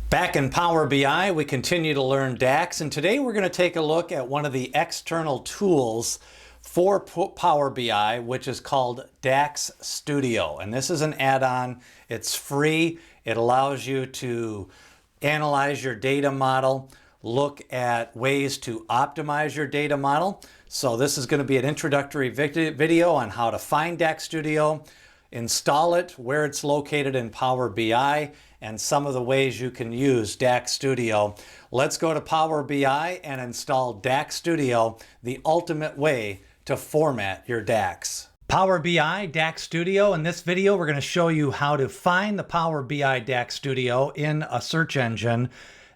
Back in Power BI, we continue to learn DAX, and today we're going to take a look at one of the external tools for Power BI, which is called DAX Studio. And this is an add-on. It's free. It allows you to analyze your data model, look at ways to optimize your data model. So this is going to be an introductory video on how to find DAX Studio, install it, where it's located in Power BI, and some of the ways you can use DAX Studio. Let's go to Power BI and install DAX Studio, the ultimate way to format your DAX. Power BI DAX Studio. In this video, we're going to show you how to find the Power BI DAX Studio in a search engine,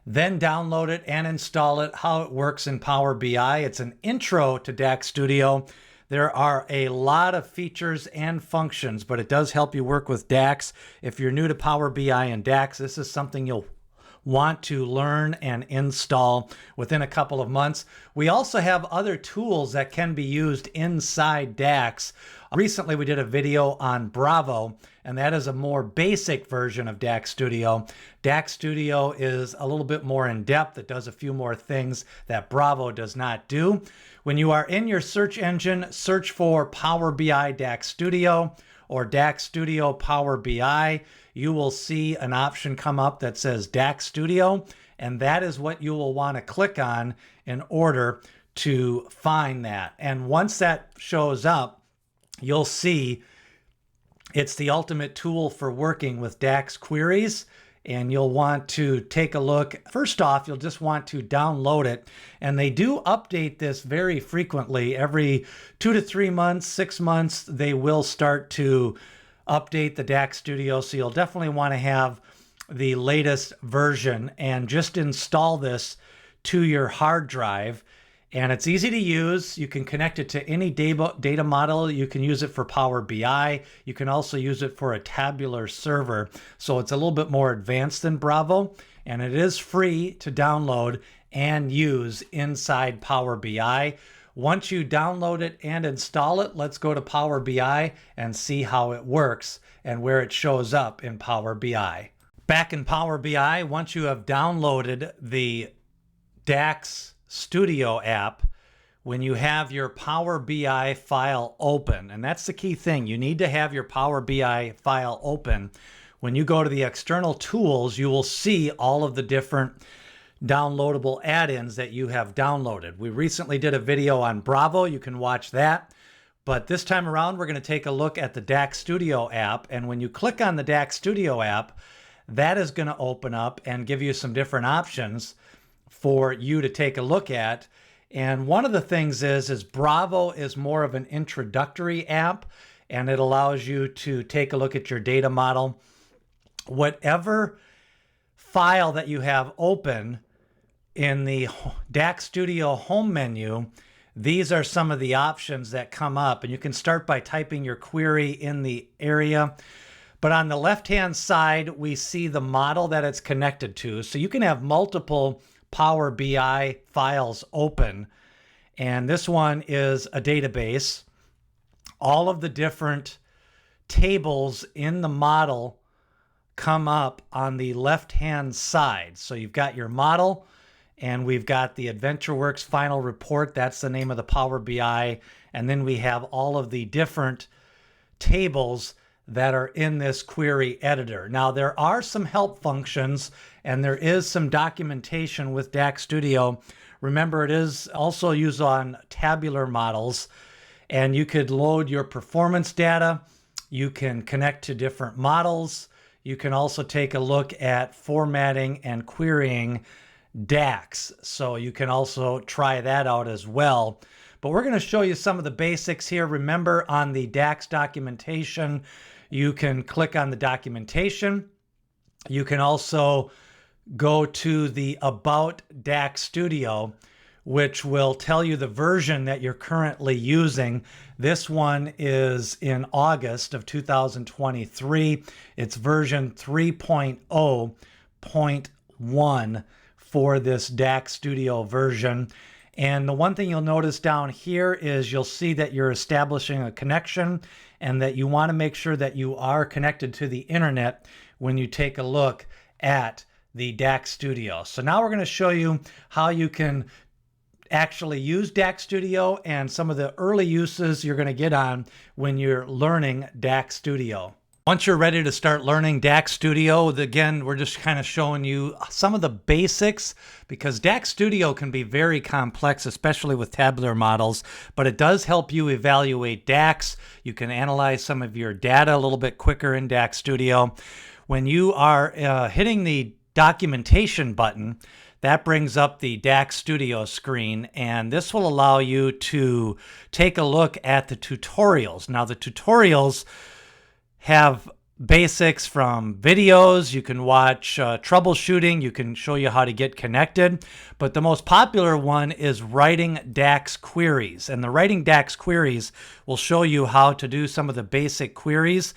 then download it and install it, how it works in Power BI. It's an intro to DAX Studio. There are a lot of features and functions, but it does help you work with DAX. If you're new to Power BI and DAX, this is something you'll want to learn and install within a couple of months. We also have other tools that can be used inside DAX. Recently, we did a video on Bravo, and that is a more basic version of DAX Studio. DAX Studio is a little bit more in depth. It does a few more things that Bravo does not do. When you are in your search engine, search for Power BI DAX Studio or DAX Studio Power BI. You will see an option come up that says DAX Studio, and that is what you will want to click on in order to find that. And once that shows up, you'll see it's the ultimate tool for working with DAX queries, and you'll want to take a look. First off, you'll just want to download it, and they do update this very frequently. Every 2 to 3 months, 6 months, they will start to update the DAX Studio, so you'll definitely want to have the latest version and just install this to your hard drive. And it's easy to use. You can connect it to any data model. You can use it for Power BI. You can also use it for a tabular server. So it's a little bit more advanced than Bravo, and it is free to download and use inside Power BI. Once you download it and install it, let's go to Power BI and see how it works and where it shows up in Power BI. Back in Power BI, once you have downloaded the DAX Studio app, when you have your Power BI file open, and that's the key thing, you need to have your Power BI file open. When you go to the external tools, you will see all of the different downloadable add-ins that you have downloaded. We recently did a video on Bravo. You can watch that. But this time around, we're going to take a look at the DAX Studio app. And when you click on the DAX Studio app, that is going to open up and give you some different options for you to take a look at. And one of the things is Bravo is more of an introductory app, and it allows you to take a look at your data model. Whatever file that you have open in the DAX Studio home menu, these are some of the options that come up, and you can start by typing your query in the area. But on the left-hand side, we see the model that it's connected to. So you can have multiple Power BI files open, and this one is a database. All of the different tables in the model come up on the left-hand side. So you've got your model, and we've got the AdventureWorks final report. That's the name of the Power BI. And then we have all of the different tables that are in this query editor. Now, there are some help functions, and there is some documentation with DAX Studio. Remember, it is also used on tabular models, and you could load your performance data. You can connect to different models. You can also take a look at formatting and querying DAX. So you can also try that out as well. But we're going to show you some of the basics here. Remember, on the DAX documentation, you can click on the documentation. You can also go to the About DAX Studio, which will tell you the version that you're currently using. This one is in August of 2023. It's version 3.0.1 for this DAX Studio version. And the one thing you'll notice down here is you'll see that you're establishing a connection and that you want to make sure that you are connected to the internet when you take a look at the DAX Studio. So now we're going to show you how you can actually use DAX Studio and some of the early uses you're going to get on when you're learning DAX Studio. Once you're ready to start learning DAX Studio, again, we're just kind of showing you some of the basics, because DAX Studio can be very complex, especially with tabular models, but it does help you evaluate DAX. You can analyze some of your data a little bit quicker in DAX Studio. When you are hitting the documentation button, that brings up the DAX Studio screen, and this will allow you to take a look at the tutorials. Now, the tutorials have basics from videos. You can watch troubleshooting. You can show you how to get connected. But the most popular one is writing DAX queries. And the writing DAX queries will show you how to do some of the basic queries.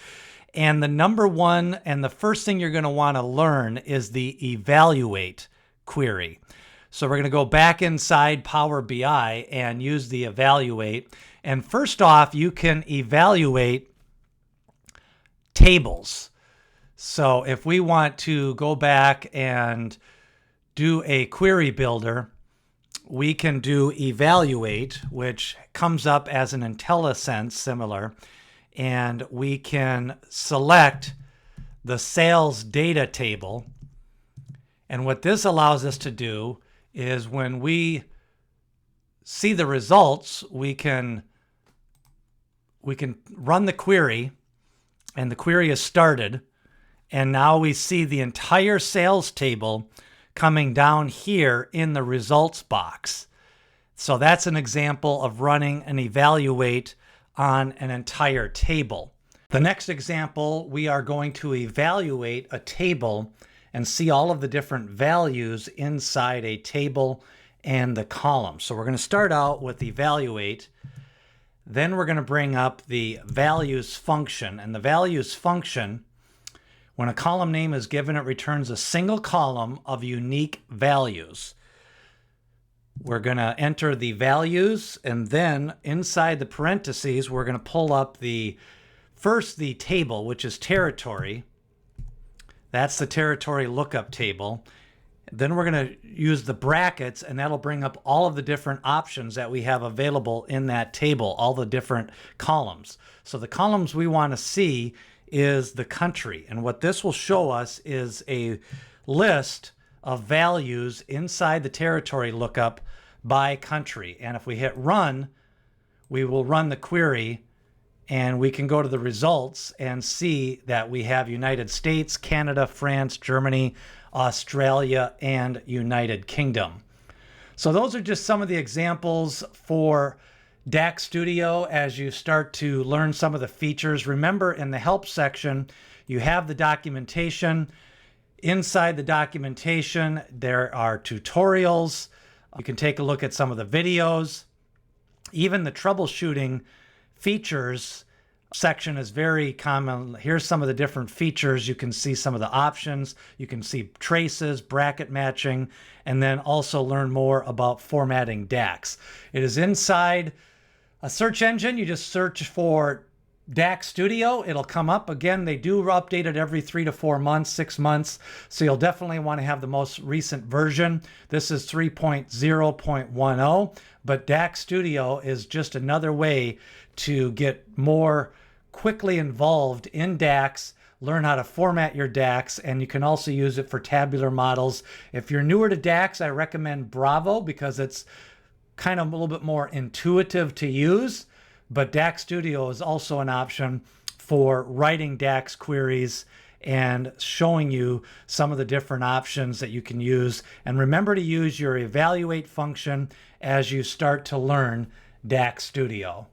And the number one and the first thing you're going to want to learn is the evaluate query. So we're going to go back inside Power BI and use the evaluate. And first off, you can evaluate tables. So if we want to go back and do a query builder, we can do evaluate, which comes up as an IntelliSense similar, and we can select the sales data table. And what this allows us to do is when we see the results, we can run the query, and the query is started, and now we see the entire sales table coming down here in the results box. So that's an example of running an evaluate on an entire table. The next example, we are going to evaluate a table and see all of the different values inside a table and the column. So we're going to start out with evaluate. Then we're going to bring up the values function. And the values function, when a column name is given, it returns a single column of unique values. We're going to enter the values, and then inside the parentheses, we're going to pull up the table, which is territory. That's the territory lookup table. Then we're going to use the brackets, and that'll bring up all of the different options that we have available in that table, all the different columns. So the columns we want to see is the country. And what this will show us is a list of values inside the territory lookup by country. And if we hit run, we will run the query, and we can go to the results and see that we have United States, Canada, France, Germany, Australia, and United Kingdom. So those are just some of the examples for DAX Studio as you start to learn some of the features. Remember, in the help section, you have the documentation. Inside the documentation, there are tutorials. You can take a look at some of the videos. Even the troubleshooting features section is very common. Here's some of the different features. You can see some of the options. You can see traces, bracket matching, and then also learn more about formatting DAX. It is inside a search engine. You just search for DAX Studio. It'll come up. Again, they do update it every 3 to 4 months, 6 months. So you'll definitely want to have the most recent version. This is 3.0.10, but DAX Studio is just another way to get more quickly involved in DAX, learn how to format your DAX, and you can also use it for tabular models. If you're newer to DAX, I recommend Bravo because it's kind of a little bit more intuitive to use, but DAX Studio is also an option for writing DAX queries and showing you some of the different options that you can use. And remember to use your evaluate function as you start to learn DAX Studio.